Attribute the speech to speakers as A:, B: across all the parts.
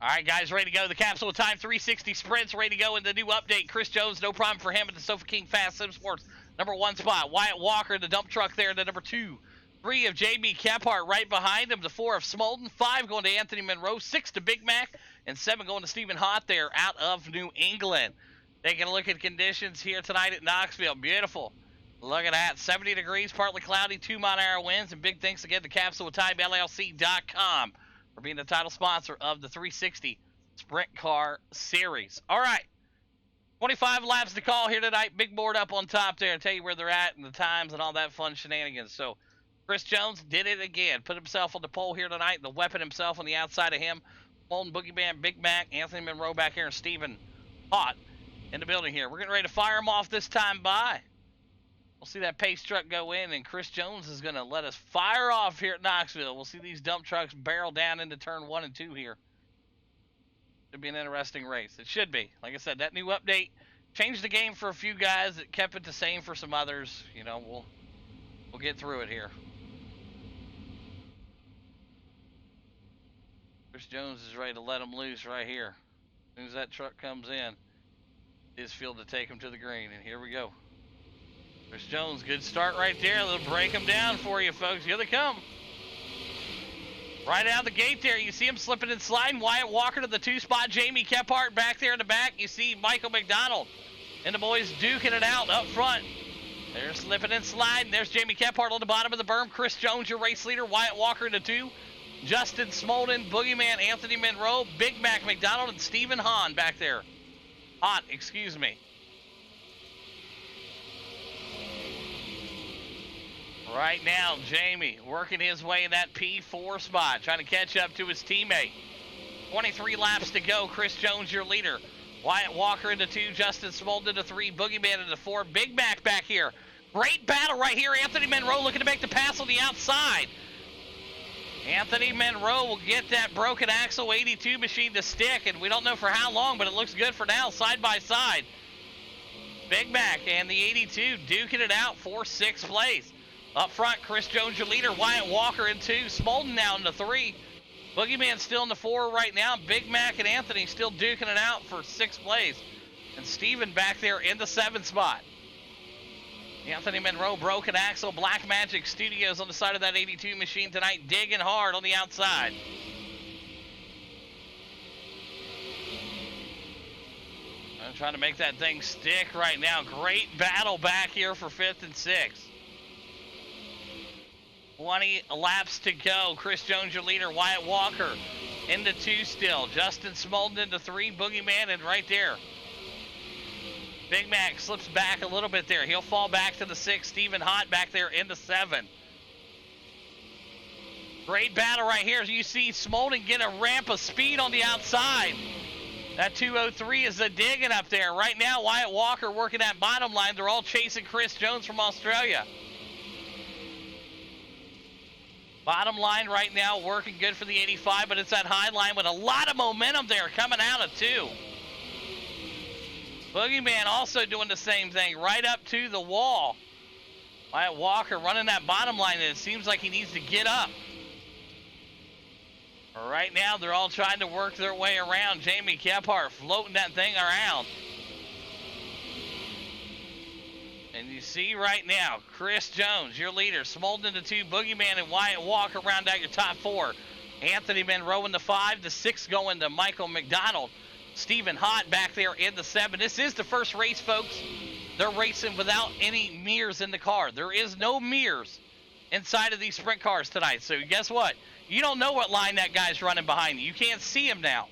A: All right, guys, ready to go. The Capsule Time 360 sprints ready to go in the new update. Chris Jones, no problem for him at the Sofa King Fast Sim Sports #1 spot. Wyatt Walker, the dump truck there, the #2. 3 of J.B. Kephart right behind him. The 4 of Smolden. 5 going to Anthony Monroe. 6 to Big Mac. And 7 going to Stephen Hott there out of New England. Taking a look at conditions here tonight at Knoxville. Beautiful. Look at that. 70 degrees, partly cloudy, 2-mile-an-hour winds. And big thanks again to CapsuleTimeLLC.com for being the title sponsor of the 360 Sprint Car Series. All right. 25 laps to call here tonight. Big board up on top there. I'll tell you where they're at and the times and all that fun shenanigans. So, Chris Jones did it again. Put himself on the pole here tonight. The weapon himself on the outside of him. Molten Boogeyman, Big Mac, Anthony Monroe back here, and Stephen Hott in the building here. We're getting ready to fire him off this time by. We'll see that pace truck go in, and Chris Jones is going to let us fire off here at Knoxville. We'll see these dump trucks barrel down into turn 1 and 2 here. Should be an interesting race. It should be. Like I said, that new update changed the game for a few guys. It kept it the same for some others. You know, we'll get through it here. Chris Jones is ready to let him loose right here. As soon as that truck comes in, his field to take him to the green. And here we go. Chris Jones, good start right there. They'll break them down for you, folks. Here they come. Right out the gate there, you see him slipping and sliding. Wyatt Walker to the 2 spot. Jamie Kephart back there in the back. You see Michael McDonald and the boys duking it out up front. They're slipping and sliding. There's Jamie Kephart on the bottom of the berm. Chris Jones, your race leader. Wyatt Walker in the 2. Justin Smolden, Boogeyman, Anthony Monroe, Big Mac McDonald, and Stephen Hahn back there. Hott, excuse me. Right now, Jamie working his way in that P4 spot, trying to catch up to his teammate. 23 laps to go. Chris Jones, your leader. Wyatt Walker into 2, Justin Smolden into 3, Boogeyman into 4, Big Mac back here. Great battle right here. Anthony Monroe looking to make the pass on the outside. Anthony Monroe will get that broken axle 82 machine to stick, and we don't know for how long, but it looks good for now, side by side. Big Mac and the 82 duking it out for 6th place. Up front, Chris Jones, your leader. Wyatt Walker in 2. Smolden now in the 3. Boogeyman still in the 4 right now. Big Mac and Anthony still duking it out for 6th place. And Steven back there in the 7th spot. Anthony Monroe, broken axle. Black Magic Studios on the side of that 82 machine tonight, digging hard on the outside. I'm trying to make that thing stick right now. Great battle back here for 5th and 6th. 20 laps to go. Chris Jones, your leader. Wyatt Walker into 2 still. Justin Smolden into 3. Boogeyman and right there. Big Mac slips back a little bit there. He'll fall back to the 6. Stephen Hott back there into 7. Great battle right here. As you see Smolden get a ramp of speed on the outside. That 203 is a digging up there. Right now, Wyatt Walker working that bottom line. They're all chasing Chris Jones from Australia. Bottom line right now working good for the 85, but it's that high line with a lot of momentum there coming out of 2. Boogeyman also doing the same thing right up to the wall. Wyatt Walker running that bottom line, and it seems like he needs to get up. Right now, they're all trying to work their way around. Jamie Kephart floating that thing around. And you see right now, Chris Jones, your leader, Smolden into 2, Boogeyman and Wyatt Walker round out your top 4. Anthony Monroe in the 5, the 6 going to Michael McDonald. Stephen Hott back there in the 7. This is the first race, folks. They're racing without any mirrors in the car. There is no mirrors inside of these sprint cars tonight. So guess what? You don't know what line that guy's running behind you. You can't see him now.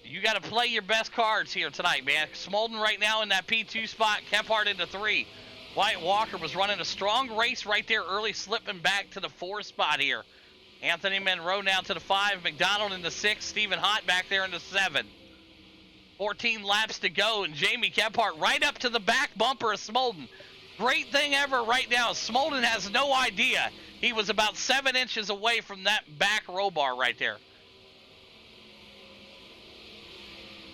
A: You got to play your best cards here tonight, man. Smolden right now in that P2 spot. Kephart into 3. Wyatt Walker was running a strong race right there early, slipping back to the 4 spot here. Anthony Monroe now to the 5. McDonald in the 6. Stephen Hott back there in the 7. 14 laps to go, and Jamie Kephart right up to the back bumper of Smolden. Great thing ever right now. Smolden has no idea. He was about 7 inches away from that back row bar right there.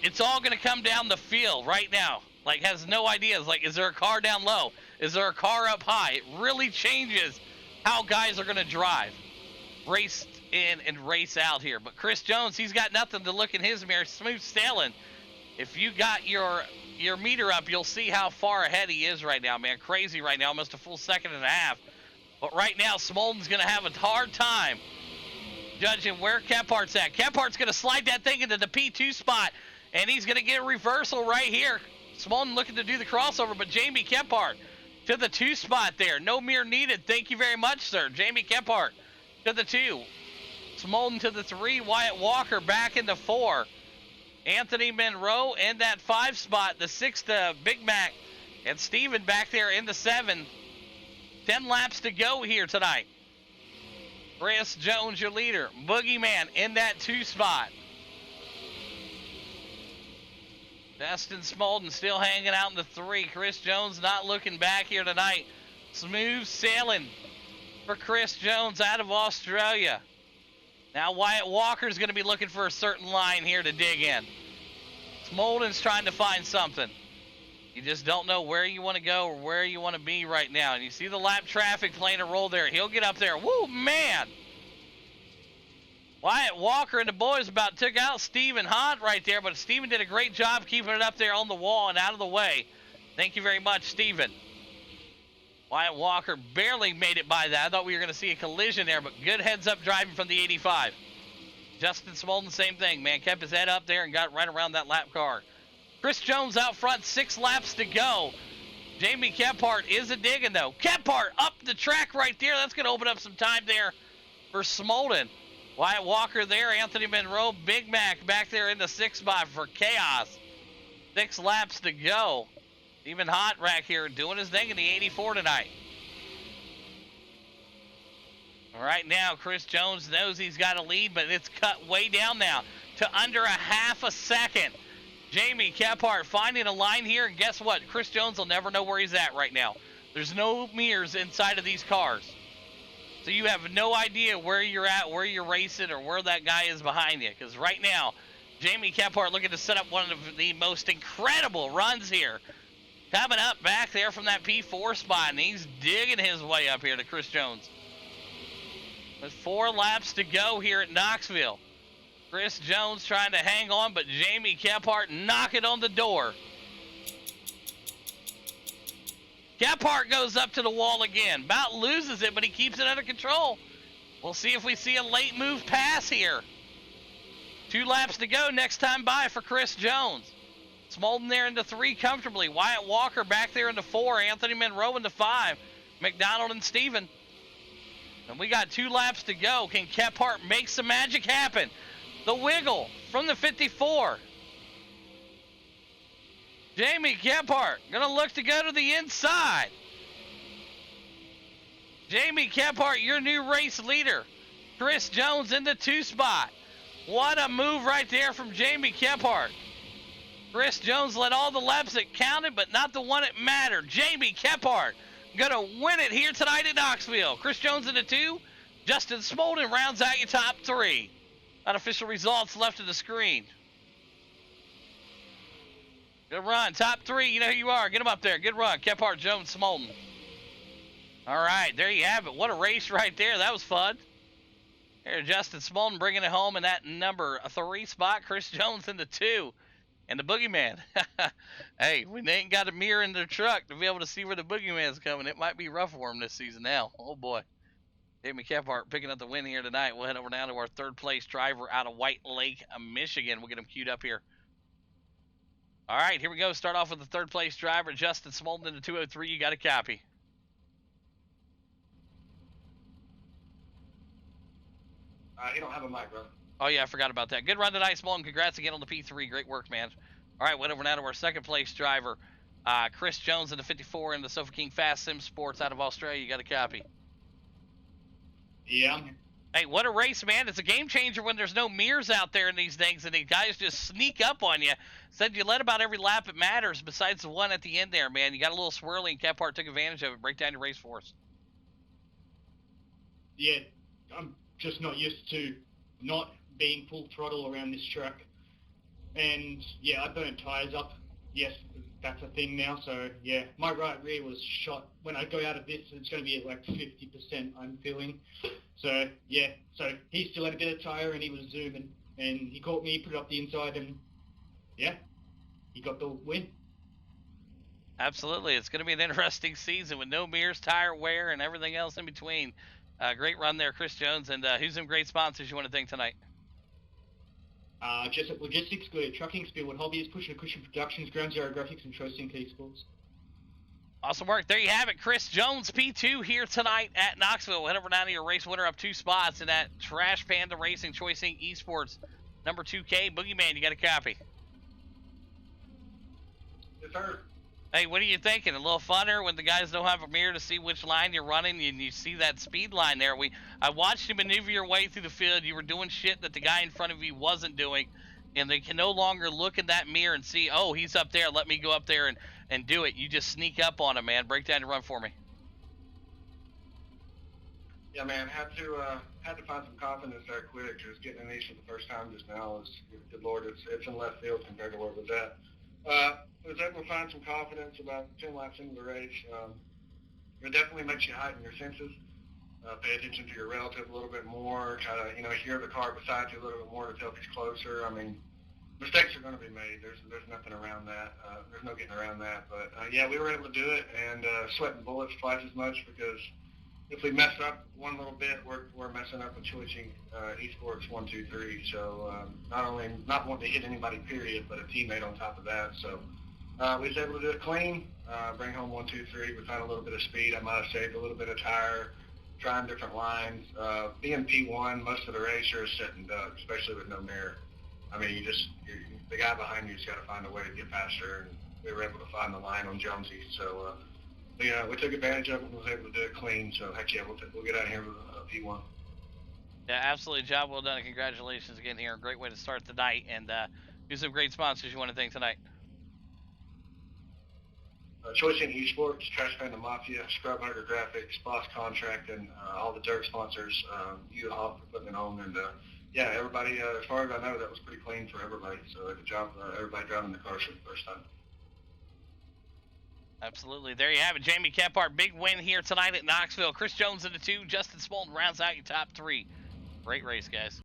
A: It's all going to come down the field right now. Like, has no idea. It's like, is there a car down low? Is there a car up high? It really changes how guys are going to drive. Race in and race out here. But Chris Jones, he's got nothing to look in his mirror. Smooth sailing. If you got your meter up, you'll see how far ahead he is right now, man. Crazy right now, almost a full second and a half. But right now, Smolden's going to have a hard time judging where Kephart's at. Kephart's going to slide that thing into the P2 spot, and he's going to get a reversal right here. Smolden looking to do the crossover, but Jamie Kephart to the 2 spot there. No mirror needed. Thank you very much, sir. Jamie Kephart to the 2. Smolden to the 3. Wyatt Walker back into 4. Anthony Monroe in that 5 spot. The 6 to Big Mac. And Steven back there in the 7. 10 laps to go here tonight. Chris Jones, your leader. Boogeyman in that 2 spot. Justin Smolden still hanging out in the 3. Chris Jones not looking back here tonight. Smooth sailing for Chris Jones out of Australia. Now Wyatt Walker's going to be looking for a certain line here to dig in. Smolden's trying to find something. You just don't know where you want to go or where you want to be right now. And you see the lap traffic playing a role there. He'll get up there. Woo, man! Wyatt Walker and the boys about took out Stephen Hunt right there, but Stephen did a great job keeping it up there on the wall and out of the way. Thank you very much, Stephen. Wyatt Walker barely made it by that. I thought we were going to see a collision there, but good heads-up driving from the 85. Justin Smolden, same thing, man. Kept his head up there and got right around that lap car. Chris Jones out front, 6 laps to go. Jamie Kephart is a digging, though. Kephart up the track right there. That's going to open up some time there for Smolden. Wyatt Walker there, Anthony Monroe, Big Mac back there in the 6 spot for Chaos. 6 laps to go. Even Hot Rack here doing his thing in the 84 tonight. Right now, Chris Jones knows he's got a lead, but it's cut way down now to under a half a second. Jamie Kephart finding a line here, and guess what? Chris Jones will never know where he's at right now. There's no mirrors inside of these cars. So you have no idea where you're at, where you're racing, or where that guy is behind you. Because right now, Jamie Kephart looking to set up one of the most incredible runs here. Coming up back there from that P4 spot, and he's digging his way up here to Chris Jones. With 4 laps to go here at Knoxville. Chris Jones trying to hang on, but Jamie Kephart knocking on the door. Kephart goes up to the wall again. About loses it, but he keeps it under control. We'll see if we see a late move pass here. 2 laps to go next time by for Chris Jones. Smolden there into 3 comfortably. Wyatt Walker back there into 4. Anthony Monroe into 5. McDonald and Steven. And we got 2 laps to go. Can Kephart make some magic happen? The wiggle from the 54. Jamie Kephart gonna look to go to the inside. Jamie Kephart, your new race leader. Chris Jones in the 2 spot. What a move right there from Jamie Kephart. Chris Jones led all the laps that counted, but not the one that mattered. Jamie Kephart gonna win it here tonight at Knoxville. Chris Jones in the 2. Justin Smolden rounds out your top 3. Unofficial results left of the screen. Good run. Top 3. You know who you are. Get them up there. Good run. Kephart, Jones, Smolden. All right. There you have it. What a race right there. That was fun. Here, Justin Smolden bringing it home in that number 3 spot. Chris Jones in the 2. And the Boogeyman. Hey, we ain't got a mirror in their truck to be able to see where the Boogeyman's coming. It might be rough for him this season now. Oh, boy. Jamie Kephart picking up the win here tonight. We'll head over now to our 3rd place driver out of White Lake, Michigan. We'll get him queued up here. All right, here we go. Start off with the 3rd place driver, Justin Smolden in the 203. You got a copy.
B: You don't have a mic, bro.
A: Oh, yeah, I forgot about that. Good run tonight, Smolden. Congrats again on the P3. Great work, man. All right, went over now to our 2nd place driver, Chris Jones in the 54 in the Sofa King Fast Sim Sports out of Australia. You got a copy.
B: Yeah.
A: Hey, what a race, man. It's a game changer when there's no mirrors out there in these things and these guys just sneak up on you. Said you led about every lap it matters besides the one at the end there, man. You got a little swirly and Kephart took advantage of it. Break down your race for us.
B: Yeah, I'm just not used to not being full throttle around this track. And, yeah, I burnt tyres up, yes, that's a thing now. So yeah, my right rear was shot. When I go out of this, it's going to be at like 50%. I'm feeling. So yeah, so he still had a bit of tire and he was zooming, and he caught me, put it up the inside, and yeah, he got the win.
A: Absolutely. It's going to be an interesting season with no mirrors, tire wear, and everything else in between. Great run there, Chris Jones. And who's some great sponsors you want to thank tonight?
B: Jessup Logistics, Good Trucking, Spearwood Hobbies, Pushing Cushion Productions, Ground Zero Graphics, and Choice Sync Esports.
A: Awesome work. There you have it. Chris Jones, P2 here tonight at Knoxville. Head over down to your race winner up 2 spots in that Trash Panda Racing Choice Inc. Esports number 2K. Boogeyman, you got a copy?
B: Yes, sir.
A: Hey, what are you thinking? A little funner when the guys don't have a mirror to see which line you're running, and you see that speed line there. I watched you maneuver your way through the field. You were doing shit that the guy in front of you wasn't doing, and they can no longer look in that mirror and see, oh, he's up there, let me go up there and do it. You just sneak up on him, man. Break down your run for me.
C: Yeah, man, had to find some confidence there quick. Just getting in these for the first time just now is, good Lord, it's in left field compared to where it was at. I was able to find some confidence about 10 laps into the race. It definitely makes you heighten your senses. Pay attention to your relative a little bit more. Kind of, hear the car beside you a little bit more to tell if he's closer. I mean, mistakes are going to be made. There's nothing around that. There's no getting around that. But yeah, we were able to do it and sweating bullets twice as much, because if we mess up one little bit, we're messing up with choosing esports 1, 2, 3. So not only not wanting to hit anybody, period, but a teammate on top of that. So we was able to do it clean, bring home 1, 2, 3. We found a little bit of speed. I might have saved a little bit of tire, trying different lines. Being P1, most of the race you're sitting duck, especially with no mirror. I mean, the guy behind you's got to find a way to get faster, and we were able to find the line on Jonesy. So we took advantage of it and was able to do it clean. So heck yeah, we'll get out of here with a P1.
A: Yeah, absolutely. Job well done. Congratulations again here. Great way to start the night. And do some great sponsors you want to thank tonight.
C: Choice in Esports, Trash Panda Mafia, Scrub Hunter Graphics, Boss Contract, and all the dirt sponsors, you all for putting it on. And yeah, everybody, as far as I know, that was pretty clean for everybody. So good job, everybody driving the cars for the first time.
A: Absolutely. There you have it. Jamie Kephart, big win here tonight at Knoxville. Chris Jones in the 2. Justin Smolten rounds out your top 3. Great race, guys.